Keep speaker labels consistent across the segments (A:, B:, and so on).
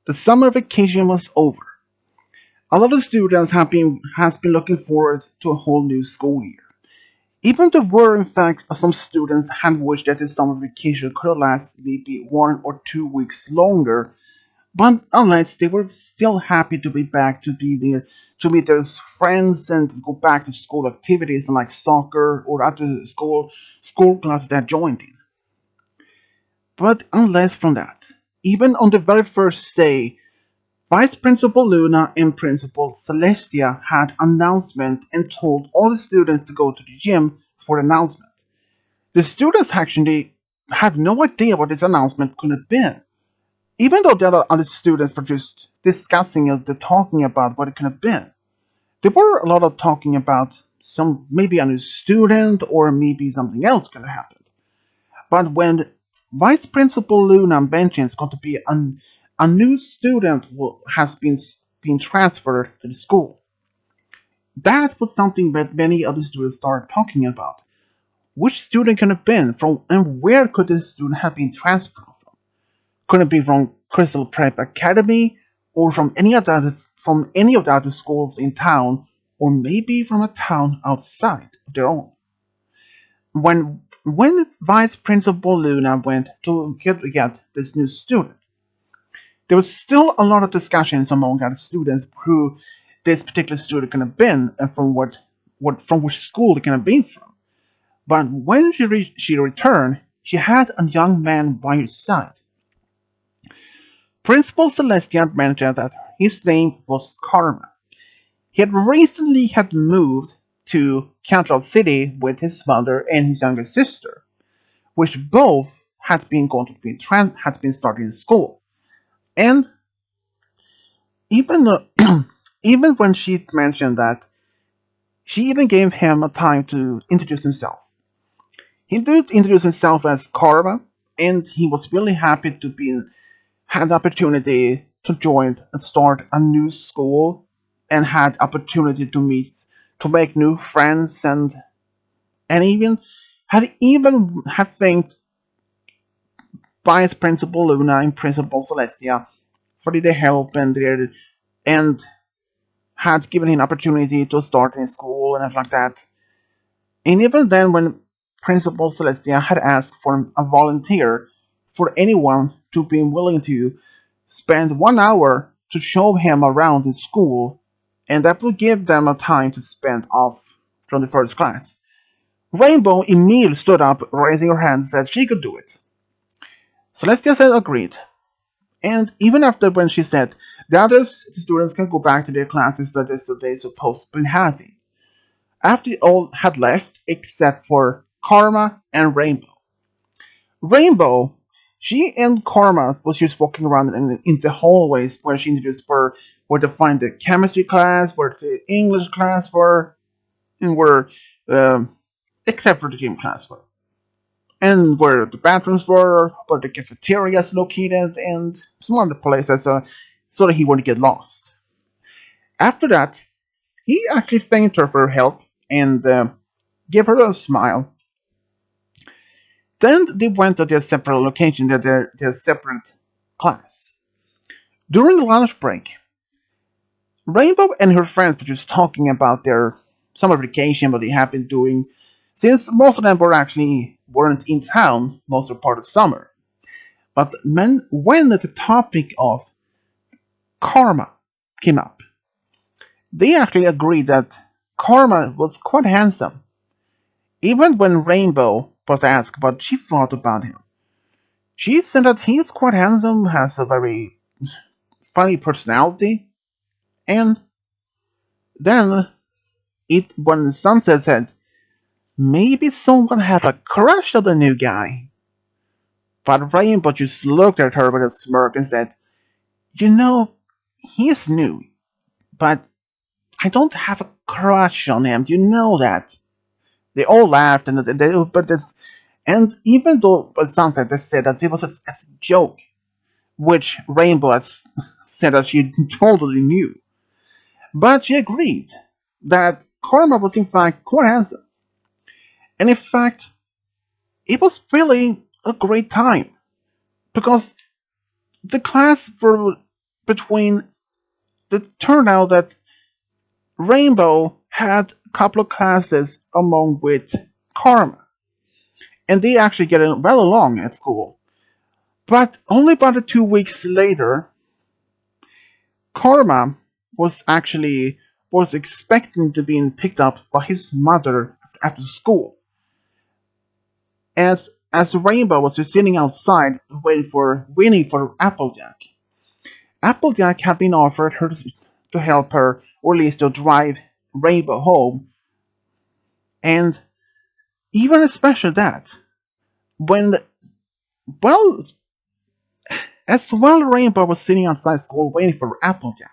A: The summer vacation was over. A lot of students has been looking forward to a whole new school year. Even there were, in fact, some students had wished that the summer vacation could have lasted maybe 1 or 2 weeks longer, but unless they were still happy to be back to be there to meet their friends and go back to school activities like soccer or other school clubs that joined in. But unless from that, even on the very first day, Vice Principal Luna and Principal Celestia had announcement and told all the students to go to the gym for the announcement. The students actually had no idea what this announcement could have been, even though the other students were just discussing it, talking about what it could have been. There were a lot of talking about some maybe a new student or maybe something else could have happened. But when Vice Principal Luna mentions going to be a new student who has been transferred to the school, that was something that many other students started talking about. Which student could it have been from, and where could this student have been transferred from? Could it be from Crystal Prep Academy, or from any of the other schools in town, or maybe from a town outside of their own? When Vice Principal Luna went to get this new student, there was still a lot of discussions among other students who this particular student could have been and from which school it could have been from. But when she returned, she had a young man by her side. Principal Celestia mentioned that his name was Karma. He had recently moved to Capital City with his mother and his younger sister, which both had been going to be had been starting school. And even even when she mentioned that, she even gave him a time to introduce himself. He did introduce himself as Karma, and he was really happy to be had the opportunity to join and start a new school, and had opportunity to make new friends, and even had thanked Vice Principal Luna and Principal Celestia for their help and had given him opportunity to start in school and stuff like that. And even then, when Principal Celestia had asked for a volunteer for anyone to be willing to spend 1 hour to show him around the school, and that would give them a time to spend off from the first class. Rainbow immediately stood up, raising her hand, and said she could do it. Celestia said agreed, and even after when she said the students can go back to their classes that they're supposed to be having. After all had left, except for Karma and Rainbow. Rainbow, she and Karma was just walking around in the hallways where she introduced where to find the chemistry class, where the English class were, and where, except for the gym class were, and where the bathrooms were, where the cafeteria is located, and some other places, so that he wouldn't get lost. After that, he actually thanked her for her help and gave her a smile. Then they went to their separate location, their separate class. During the lunch break, Rainbow and her friends were just talking about their summer vacation, what they have been doing, since most of them weren't in town most of the part of summer. But when the topic of Karma came up, they actually agreed that Karma was quite handsome. Even when Rainbow was asked what she thought about him, she said that he is quite handsome, has a very funny personality, and then when the sunset said, maybe someone had a crush on the new guy. But Rainbow just looked at her with a smirk and said, you know, he is new, but I don't have a crush on him. You know that. They all laughed, and even though it sounds like they said that it was a joke, which Rainbow has said that she totally knew, but she agreed that Karma was in fact quite handsome, and in fact, it was really a great time because the class for between it turned out that Rainbow had a couple of classes along with Karma, and they actually get well along at school. But only about 2 weeks later, Karma was expecting to be picked up by his mother after school. As Rainbow was just sitting outside waiting for Applejack. Applejack had been offered her to help her, or at least to drive Rainbow home, and even especially that, when well as well Rainbow was sitting outside school waiting for Applejack,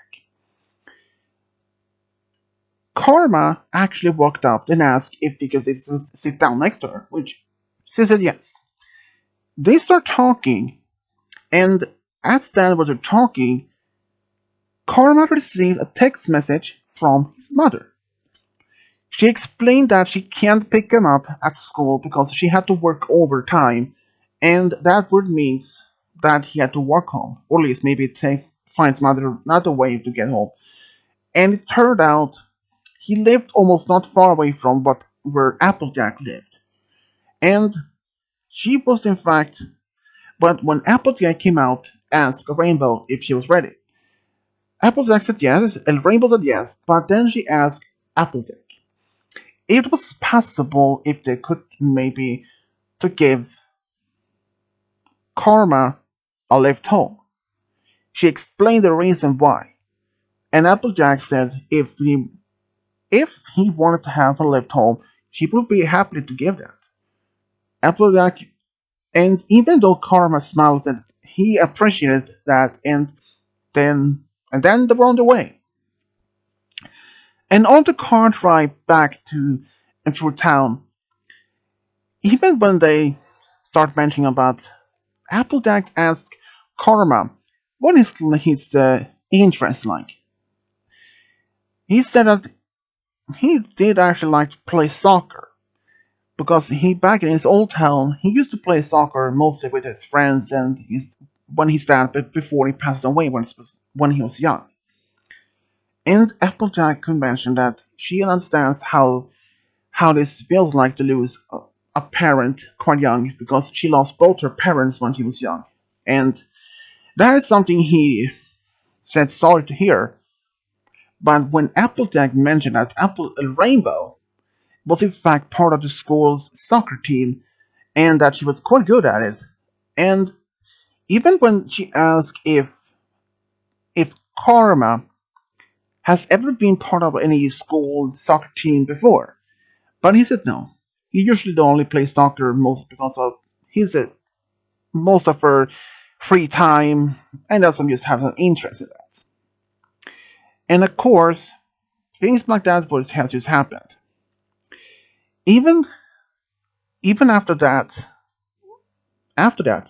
A: Karma actually walked up and asked if he could sit down next to her, which she said yes. They start talking, and as they were talking, Karma received a text message from his mother. She explained that she can't pick him up at school because she had to work overtime, and that would mean that he had to walk home, or at least maybe find some another way to get home. And it turned out he lived almost not far away from where Applejack lived. And she was in fact, but when Applejack came out, asked Rainbow if she was ready. Applejack said yes, and Rainbow said yes, but then she asked Applejack if it was possible if they could maybe to give Karma a lift home. She explained the reason why, and Applejack said if he wanted to have a lift home, she would be happy to give that. Applejack, and even though Karma smiled, and he appreciated that, and then they were on the way. And on the car ride back to and through town, even when they start mentioning about Applejack asked Karma what is his interest like. He said that he did actually like to play soccer because he back in his old town he used to play soccer mostly with his friends and when he started before he passed away when he was young. And Applejack could mention that she understands how this feels like to lose a parent quite young because she lost both her parents when she was young, and that is something he said sorry to hear. But when Applejack mentioned that Rainbow was in fact part of the school's soccer team and that she was quite good at it, and even when she asked if Karma has ever been part of any school soccer team before, but he said no. He usually only plays soccer most because of he's a most of her free time and doesn't just have an interest in that. And of course, things like that would have just happened. Even even after that, Applejack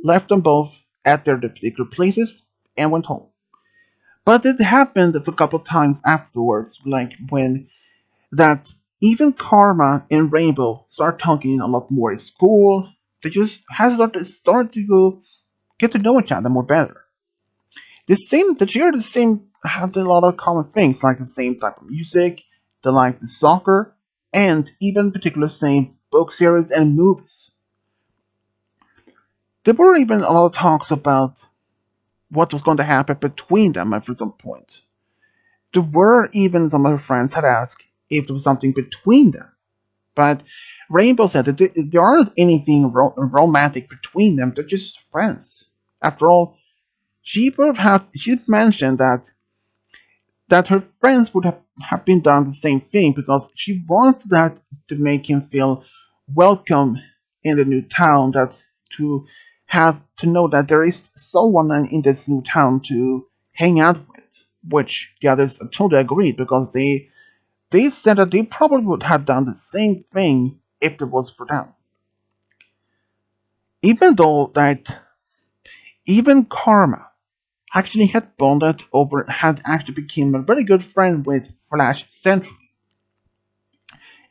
A: left them both at their particular places and went home. But it happened a couple of times afterwards, like when that even Karma and Rainbow start talking a lot more at school. They just has start to go get to know each other more better. They share the same, have a lot of common things like the same type of music, they like the soccer, and even particular same book series and movies. There were even a lot of talks about what was going to happen between them at some point. There were even some of her friends had asked if there was something between them, but Rainbow said that there aren't anything romantic between them. They're just friends. After all, she mentioned that her friends would have been done the same thing because she wanted that to make him feel welcome in the new town, that to have to know that there is someone in this new town to hang out with, which the others totally agreed because they said that they probably would have done the same thing if it was for them. Even though that even Karma actually had bonded over had actually become a very good friend with Flash Sentry.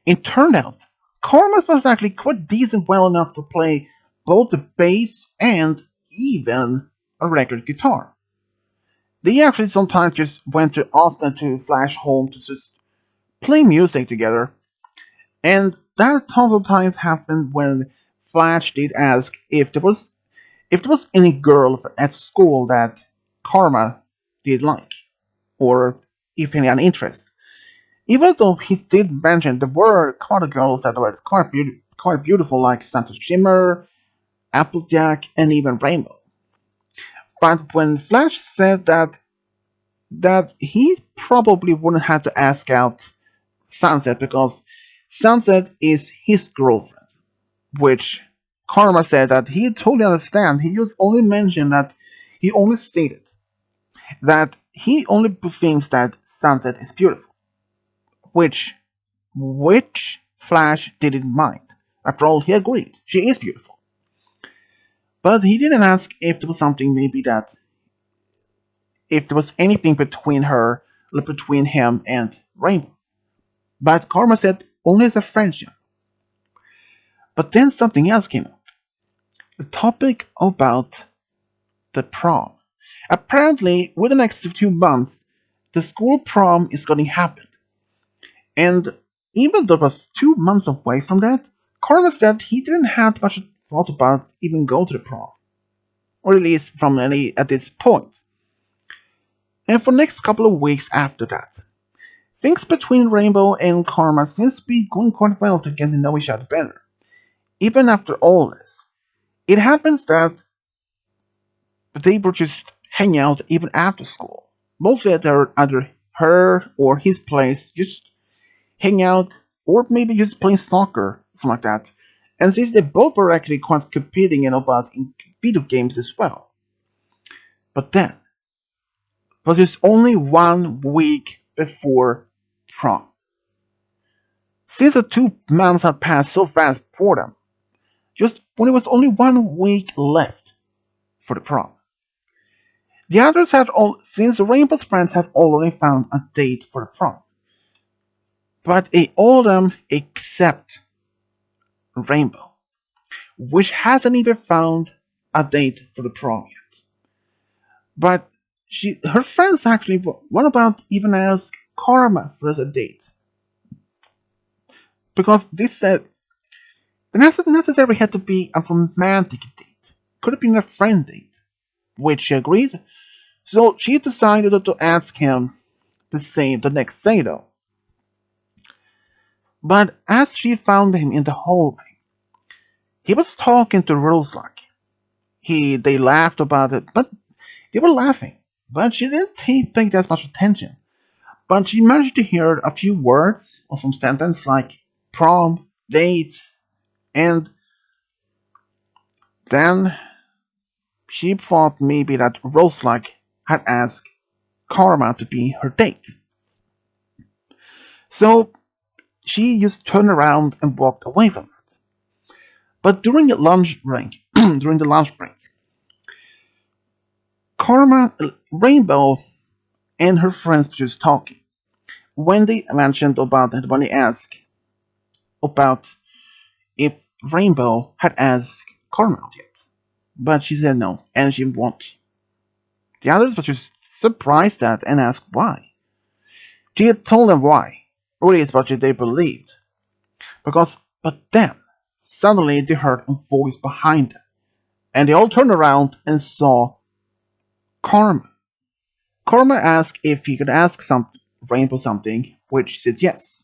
A: It turned out Karma was actually quite decent well enough to play both the bass and even a regular guitar. They actually sometimes just went to often to Flash home to just play music together. And that total times happened when Flash did ask if there was any girl at school that Karma did like, or if any had interest. Even though he did mention there were quite a girls that were quite beautiful, like Sunset Shimmer, Applejack, and even Rainbow. But when Flash said that he probably wouldn't have to ask out Sunset because Sunset is his girlfriend, which Karma said that he totally understand. He just only mentioned that he only stated that he only thinks that Sunset is beautiful, which Flash didn't mind. After all, he agreed she is beautiful, but he didn't ask if there was something maybe that if there was anything between him and Rainbow. But Karma said only as a friendship. But then something else came up. The topic about the prom. Apparently, within the next few months, the school prom is going to happen. And even though it was 2 months away from that, Karma said he didn't have much thought about even going to the prom. Or at least from any at this point. And for the next couple of weeks after that, things between Rainbow and Karma seems to be going quite well to get to know each other better. Even after all this, it happens that they were just hanging out even after school. Mostly at either her or his place, just hang out, or maybe just playing soccer, something like that. And since they both were actually quite competing in video games as well. But then, it was just only 1 week before prom. Since the 2 months had passed so fast for them, just when it was only 1 week left for the prom. The others had all since Rainbow's friends had already found a date for the prom. But all of them except Rainbow, which hasn't even found a date for the prom yet. But her friends actually what about even ask Karma for a date? Because this said it doesn't necessarily have to be a romantic date. Could have been a friend date, which she agreed. So she decided to ask him the next day though. But as she found him in the hallway, he was talking to Roseluck. They laughed about it, but they were laughing. But she didn't pay that much attention. But she managed to hear a few words or some sentence like prom, date, and then she thought maybe that Roseluck had asked Karma to be her date. So she just turned around and walked away from it. But during the lunch break, Rainbow, and her friends were just talking. When they mentioned about it, when they asked about if Rainbow had asked Karma out yet, but she said no, and she won't. The others were just surprised at and asked why. She had told them why, or at least what they believed. But then, suddenly they heard a voice behind them, and they all turned around and saw Karma. Karma asked if he could ask Rainbow something, which she said yes.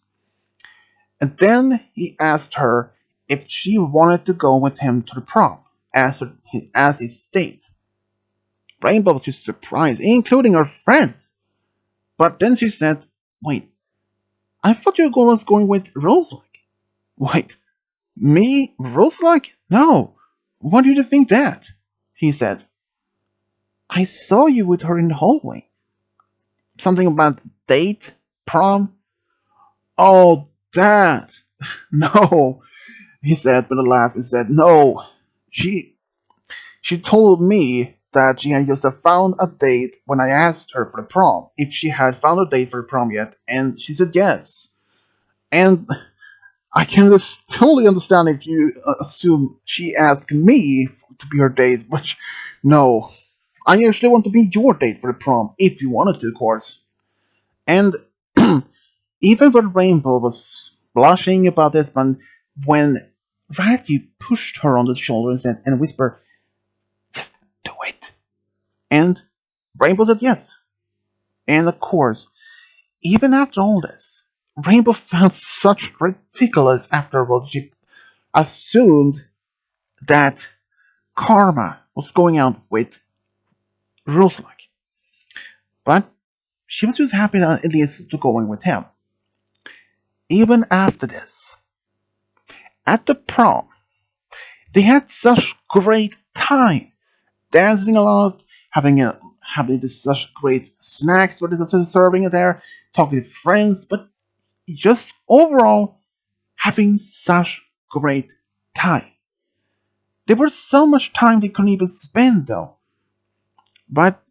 A: And then he asked her if she wanted to go with him to the prom, as his date. Rainbow was just surprised, including her friends. But then she said, "Wait, I thought you were going with Roseluck." "Wait, me? Roseluck? No. Why do you think that?" he said. "I saw you with her in the hallway." "Something about date? Prom?" "Oh, that. No," he said with a laugh. He said, "No. She she told me that she had just found a date when I asked her for the prom, if she had found a date for the prom yet, and she said yes. And I can totally understand if you assume she asked me to be her date, which No, I actually want to be your date for the prom, if you wanted to, of course. And even when Rainbow was blushing about this, when Rarity pushed her on the shoulders and whispered, just do it. And Rainbow said yes. And of course, even after all this, Rainbow felt such ridiculous afterwards. She assumed that Karma was going out with Rosalike. But she was just happy that at least to going with him. Even after this, at the prom, they had such great time, dancing a lot, having this such great snacks what they were serving there, talking to friends, but just overall having such great time. There was so much time they couldn't even spend though. But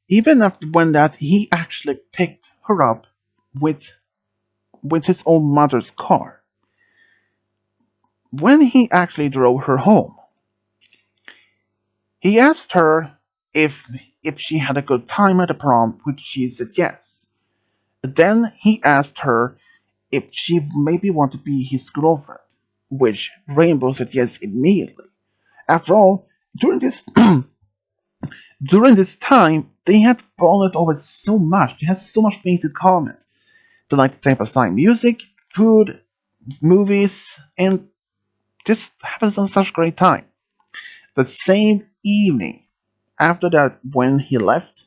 A: even after when that he actually picked her up with his own mother's car. When he actually drove her home, he asked her if she had a good time at the prom, which she said yes. Then he asked her if she maybe wanted to be his girlfriend, which Rainbow said yes immediately. After all, during this time, they had bonded over so much. They had so much things in common. They liked the type of science music, food, movies, and just having such great time. The same evening, after that, when he left,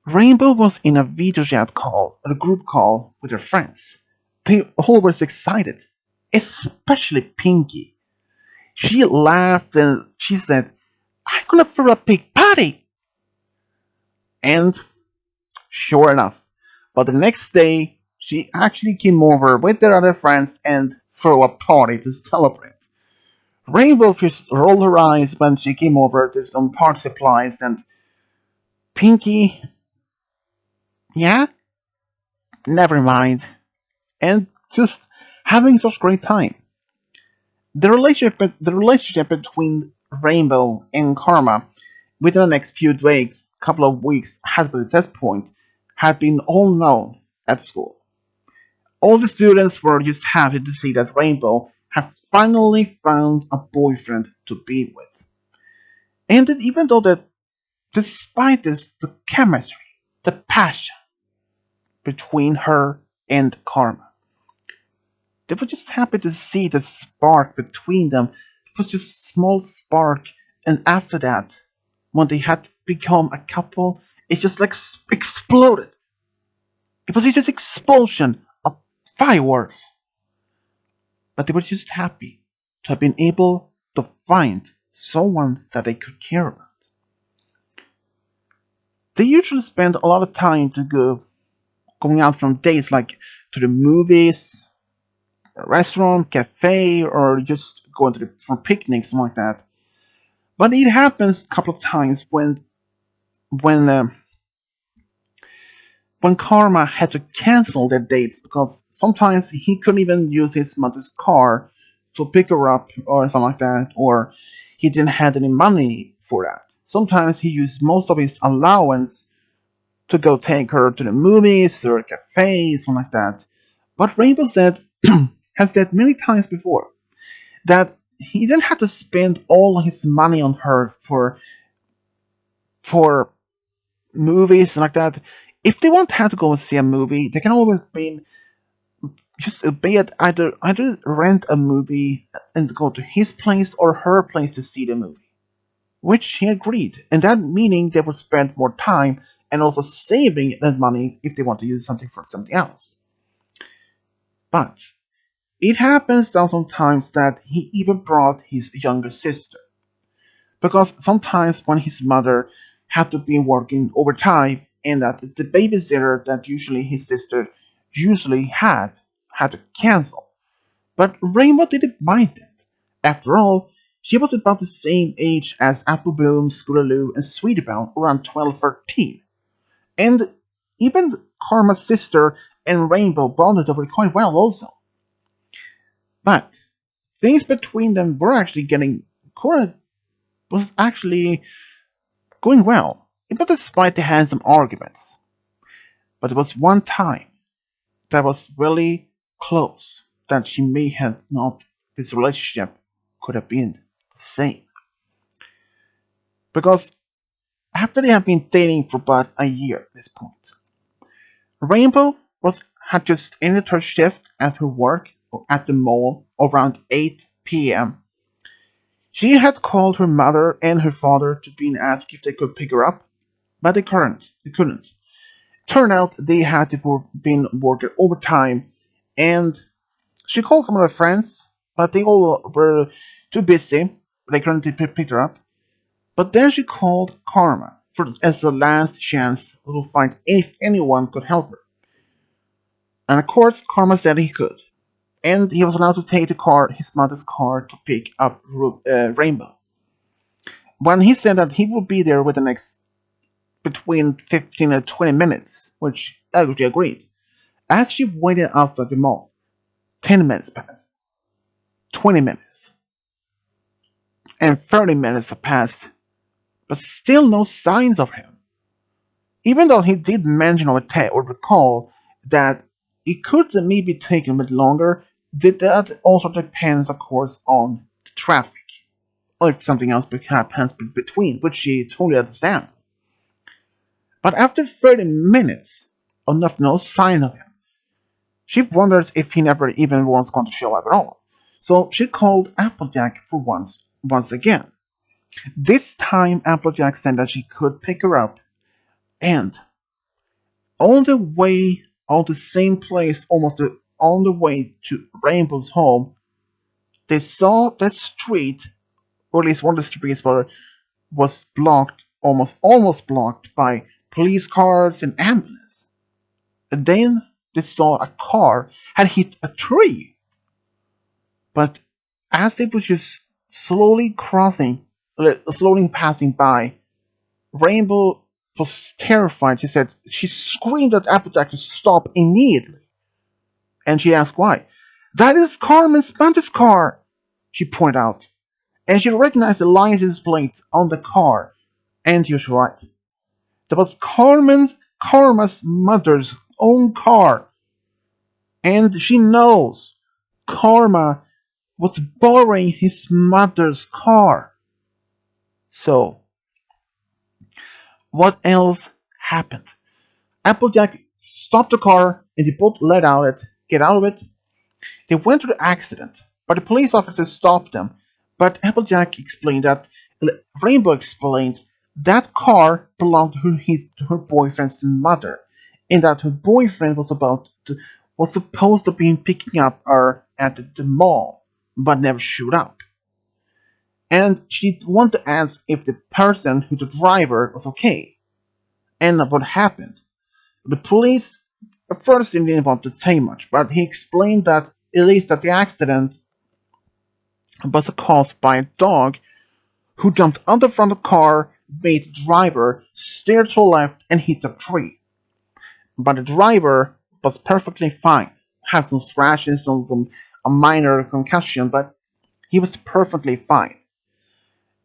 A: Rainbow was in a video chat call, a group call with her friends. They all were excited, especially Pinky. She laughed and she said, I'm gonna throw a big party! And sure enough, but the next day, she actually came over with their other friends and threw a party to celebrate. Rainbow just rolled her eyes when she came over to some party supplies and Pinky, yeah, never mind. And just having such great time. The relationship between Rainbow and Karma within the next few weeks, couple of weeks, has been at this point had been all known at school. All the students were just happy to see that Rainbow had finally found a boyfriend to be with. And that even though that despite this the chemistry, the passion between her and Karma, they were just happy to see the spark between them. It was just a small spark, and after that, when they had become a couple, it just like exploded. It was just explosion of fireworks. But they were just happy to have been able to find someone that they could care about. They usually spend a lot of time to going out from dates like to the movies, a restaurant, cafe, or just going to for picnics, something like that. But it happens a couple of times when uh, when Karma had to cancel their dates because sometimes he couldn't even use his mother's car to pick her up or something like that, or he didn't have any money for that. Sometimes he used most of his allowance to go take her to the movies or cafes, something like that. But Rainbow said has said many times before that he didn't have to spend all his money on her for movies like that. If they want to have to go and see a movie, they can always be just be at either rent a movie and go to his place or her place to see the movie, which he agreed, and that meaning they would spend more time and also saving that money if they want to use something for something else. But it happens that sometimes that he even brought his younger sister because sometimes when his mother had to be working overtime and that the babysitter that usually his sister usually had to cancel. But Rainbow didn't mind it. After all, she was about the same age as Apple Bloom, Scootaloo, and Sweetie Belle, around 12, 13. And even Karma's sister and Rainbow bonded over quite well also. But things between them were actually getting quite was actually going well, even despite the handsome arguments. But there was one time that was really close that she may have not, this relationship could have been the same. Because after they had been dating for about a year at this point, Rainbow had just ended her shift at her work at the mall around 8 p.m. She had called her mother and her father to be asked if they could pick her up, but they couldn't. Turned out they had been working overtime, and she called some of her friends, but they all were too busy. They couldn't pick her up. But then she called Karma as the last chance to find if anyone could help her. And of course, Karma said he could, and he was allowed to take his mother's car, to pick up Rainbow. When he said that he would be there within the next between 15 and 20 minutes, which I agreed. As she waited outside the mall, 10 minutes passed, 20 minutes, and 30 minutes have passed, but still no signs of him. Even though he did mention or recall that it could maybe take a bit longer, that also depends, of course, on the traffic, or if something else happens between, which she totally understands. But after 30 minutes of no sign of him, she wonders if he never even was going to show up at all. So she called Applejack for once again. This time, Applejack said that she could pick her up, and on the way, on the same place, almost on the way to Rainbow's home, they saw that street, or at least one of the streets was blocked, almost blocked by police cars and ambulance. And then they saw a car had hit a tree. But as they were just slowly passing by, Rainbow was terrified. She screamed at Applejack to stop immediately. And she asked why. That is Carmen's mother's car, she pointed out. And she recognized the license plate on the car. And she was right. That was Karma's mother's own car. And she knows Karma was borrowing his mother's car. So, what else happened? Applejack stopped the car and they both get out of it. They went to the accident, but the police officers stopped them. But Applejack explained that Rainbow explained that car belonged to her boyfriend's mother, and that her boyfriend was supposed to be picking up her at the mall, but never showed up. And she wanted to ask if the the driver, was okay, and what happened. The police at first didn't want to say much, but he explained that at least that the accident was caused by a dog who jumped on the front of the car, made the driver steer to the left and hit a tree. But the driver was perfectly fine. Had some scratches and a minor concussion, but he was perfectly fine.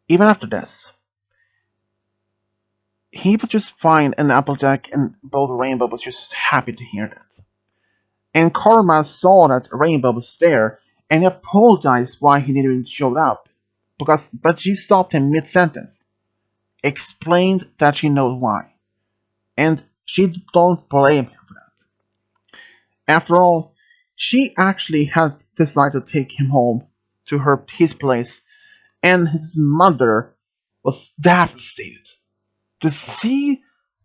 A: Even after this, he was just fine, and Applejack and both Rainbow was just happy to hear that. And Karma saw that Rainbow was there and apologized why he didn't show up. But she stopped him mid-sentence, explained that she knows why, and she don't blame him for that. After all, she actually had decided to take him home to his place, and his mother was devastated to see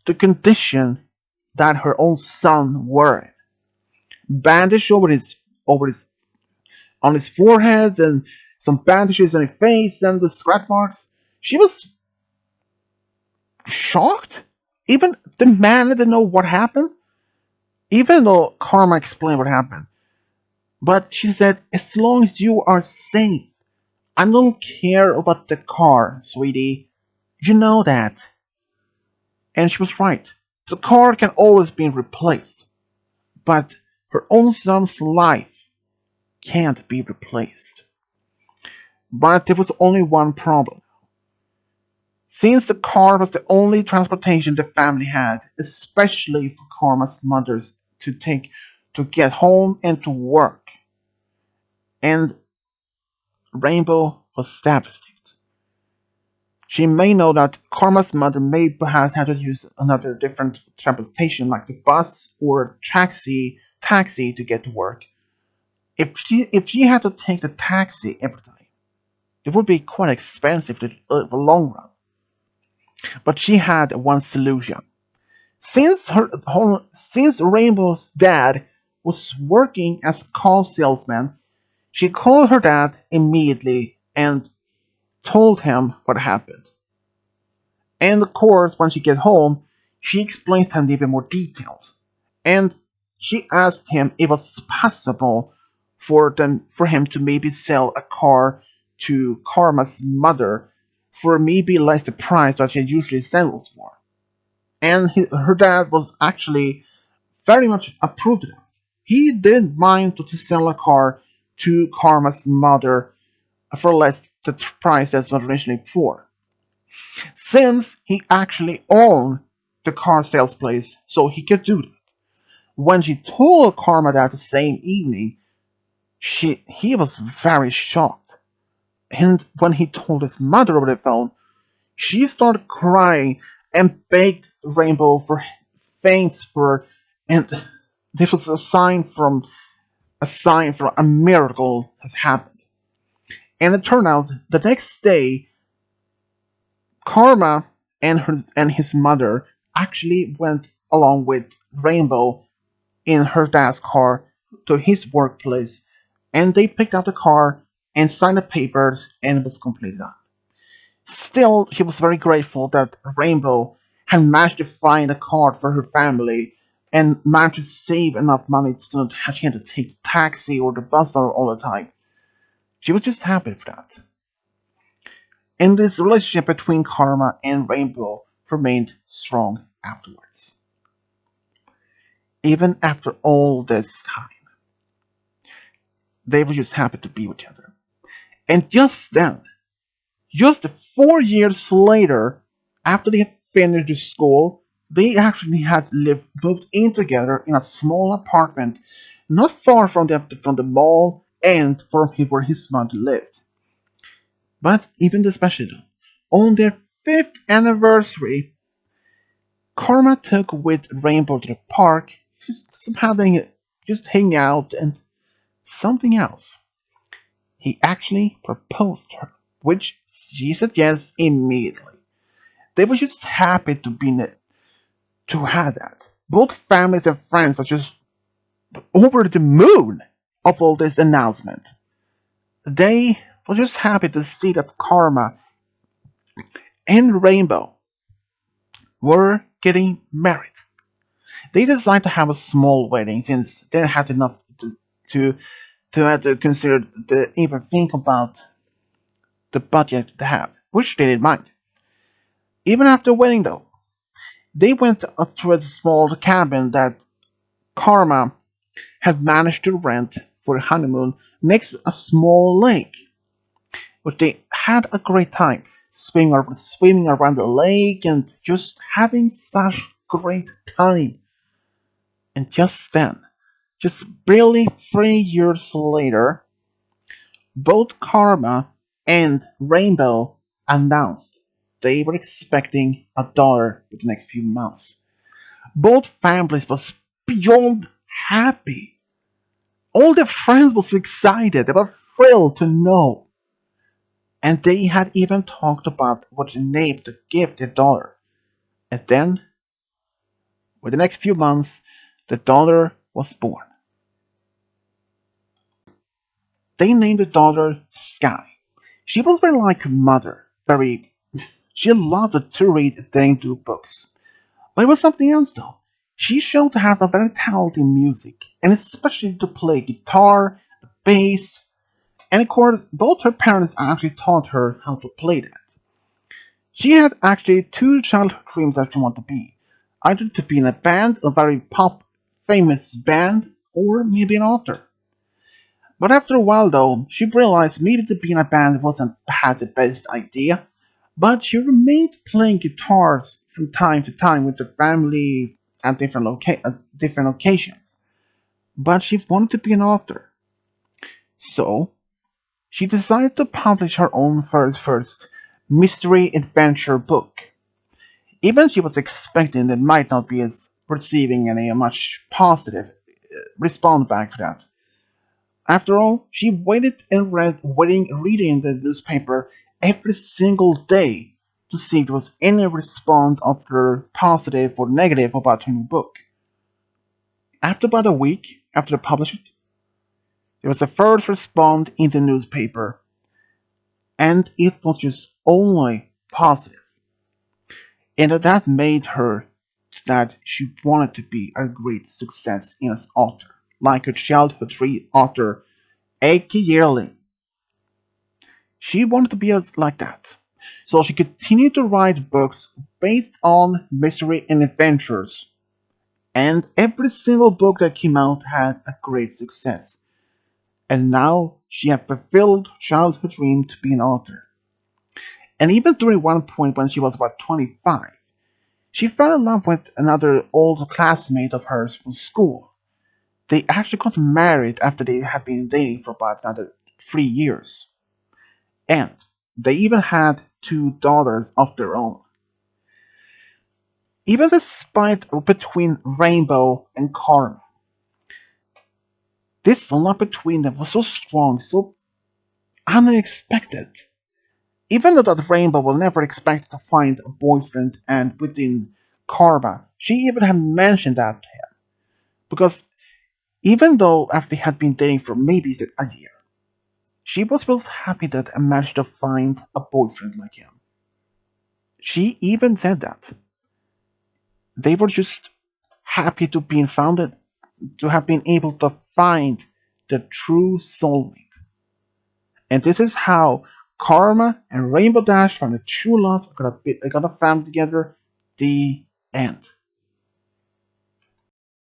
A: the condition that her own son were in. Bandage over his on his forehead, and some bandages on his face, and the scratch marks. She was shocked. Even the man didn't know what happened, even though Karma explained what happened. But she said, as long as you are safe, I don't care about the car, sweetie. You know that. And she was right. The car can always be replaced. But her own son's life can't be replaced. But there was only one problem. since the car was the only transportation the family had, especially for Karma's mothers to take to get home and to work. And Rainbow was devastated. She may know that Karma's mother may perhaps have to use another different transportation like the bus or taxi to get to work. If she had to take the taxi every day, it would be quite expensive in the long run. But she had one solution. Since Rainbow's dad was working as a car salesman, she called her dad immediately and told him what happened. And of course, when she get home, she explains to him even more details. And she asked him if it was possible for him to maybe sell a car to Karma's mother for maybe less the price that she usually sells for. And her dad was actually very much approved of it. He didn't mind to sell a car to Karma's mother for less the price that was originally for. Since he actually owned the car sales place, so he could do that. When she told Karma that the same evening, he was very shocked. And when he told his mother over the phone, she started crying and begged Rainbow for thanks for, and this was a sign from a miracle has happened. And it turned out the next day, Karma and his mother actually went along with Rainbow in her dad's car to his workplace, and they picked up the car and signed the papers, and it was completely done. Still, he was very grateful that Rainbow had managed to find a car for her family and managed to save enough money so that she had to take the taxi or the bus all the time. She was just happy for that. And this relationship between Karma and Rainbow remained strong afterwards. Even after all this time, they were just happy to be with each other. And just then, just 4 years later, after they had finished school, they actually had moved in together in a small apartment not far from the mall and from where his mother lived. But even especially on their fifth anniversary, Karma took with Rainbow to the park, just hang out and something else. He actually proposed to her, which she said yes immediately. They were just happy to have that. Both families and friends were just over the moon of all this announcement. They were just happy to see that Karma and Rainbow were getting married. They decided to have a small wedding since they had enough to to have to consider the even think about the budget they have, which they didn't mind. Even after wedding though, they went up to a small cabin that Karma had managed to rent for a honeymoon next to a small lake, which they had a great time swimming around the lake and just having such great time. And just then, just barely 3 years later, both Karma and Rainbow announced they were expecting a daughter in the next few months. Both families was beyond happy. All their friends was so excited. They were thrilled to know. And they had even talked about what name to give their daughter. And then, within the next few months, the daughter was born. They named the daughter Sky. She was very like her mother. She loved to read and do books. But it was something else though. She showed to have a very talent in music, and especially to play guitar, bass, and of course, both her parents actually taught her how to play that. She had actually two childhood dreams that she wanted to be. Either to be in a band, a very pop famous band, or maybe an author. But after a while though, she realized maybe to be in a band wasn't perhaps the best idea, But she remained playing guitars from time to time with her family at different occasions. But she wanted to be an author. So she decided to publish her own first mystery adventure book. Even she was expecting that might not be as receiving any much positive response back to that. After all, she waited and reading the newspaper every single day to see if there was any response either positive or negative about her new book. After about a week after they published it, there was a first response in the newspaper, and it was just only positive. And that made her that she wanted to be a great success as author, like her childhood dream author, A.K. Yearling. She wanted to be like that. So she continued to write books based on mystery and adventures. And every single book that came out had a great success. And now she had fulfilled childhood dream to be an author. And even during one point when she was about 25, she fell in love with another old classmate of hers from school. They actually got married after they had been dating for about another 3 years. And they even had two daughters of their own. Even despite between Rainbow and Karma, this love between them was so strong, so unexpected. Even though that Rainbow will never expect to find a boyfriend, and within Karma, she even had mentioned that to him. Because even though after they had been dating for maybe a year, she was happy that I managed to find a boyfriend like him. She even said that. They were just happy to be founded to have been able to find the true soulmate. And this is how Karma and Rainbow Dash found a true love, got a family together. The end.